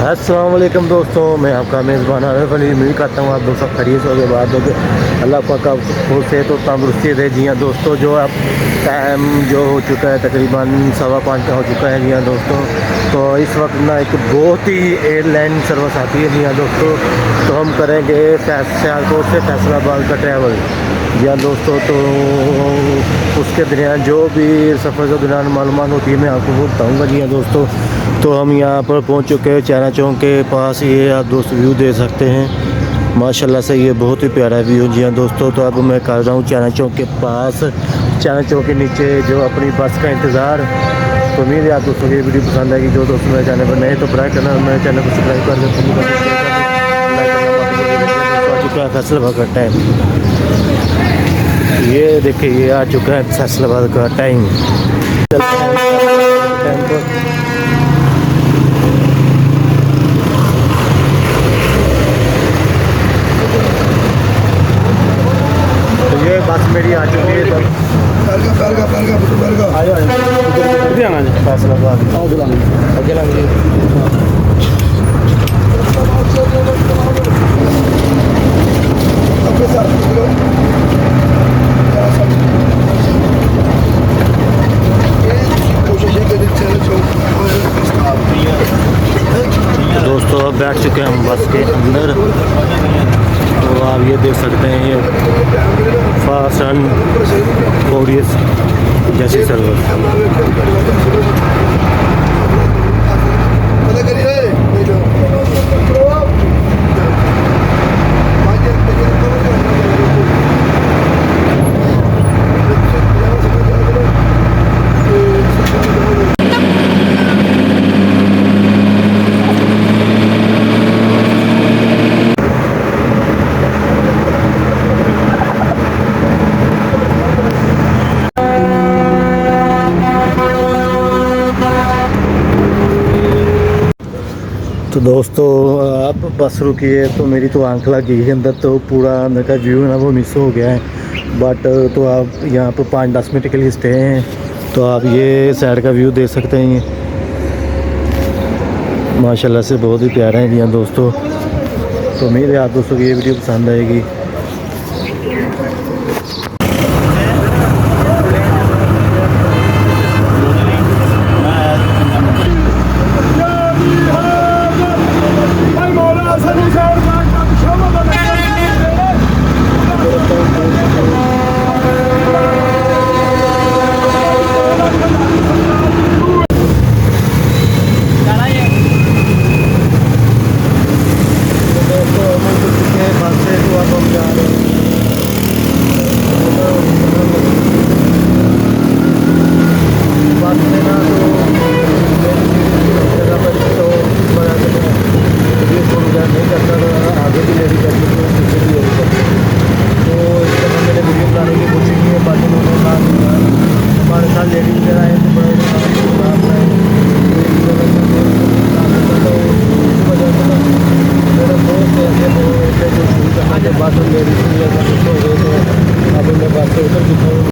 अस्सलाम वालेकुम दोस्तों, मैं आपका मेज़बान आरिफ अली। उम्मीद करता हूँ आप दोस्त सब खैरियत से होंगे। बात होगी अल्लाह पाक का बहुत सेहत और तंदुरुस्ती दे। जी हाँ दोस्तों, जो अब टाइम जो हो चुका है तकरीबन 5:15 का हो चुका है। जी हाँ दोस्तों, तो इस वक्त ना एक बहुत ही एयरलाइन सर्विस आती है। जी हाँ दोस्तों, तो हम करेंगे सियालकोट से फैसलाबाद का ट्रैवल। जी हाँ दोस्तों, तो उसके दरमियान जो भी सफ़र के दौरान मालूमात होती है मैं आपको वो बताऊँगा। जी हाँ दोस्तों, तो हम यहाँ पर पहुँच चुके हैं चाइना चौक के पास। ये आप दोस्त व्यू दे सकते हैं माशाल्लाह से, ये बहुत ही प्यारा व्यू। जी हाँ दोस्तों, तो अब मैं कर रहा हूँ चाइना चौक के पास, चाइना चौक के नीचे जो अपनी बस का इंतज़ार। तो उम्मीद है आप दोस्तों की वीडियो पसंद आएगी। जो दोस्त मेरे चैनल पर नए तो बर करना, मेरे चैनल को सब्सक्राइब कर दें। फैसलाबाद का टाइम ये देखिए, ये आ चुका है फैसलाबाद का टाइम। तो ये बस मेरी आ चुकी है। फैसलाबाद दोस्तों, अब बैठ चुके हैं हम बस के अंदर। तो आप ये देख सकते हैं, ये फास्ट एंड फ्यूरियस जैसी सर्विस। तो दोस्तों, अब बस रुकी है तो मेरी तो आंख लग गई है अंदर। तो पूरा अंदर का व्यू है ना वो मिस हो गया है। बट तो आप यहाँ पर 5-10 मिनट के लिए स्टे हैं, तो आप ये साइड का व्यू देख सकते हैं। ये माशाल्लाह से बहुत ही प्यारा है। जी हाँ दोस्तों, तो उम्मीद है आप दोस्तों की ये वीडियो पसंद आएगी।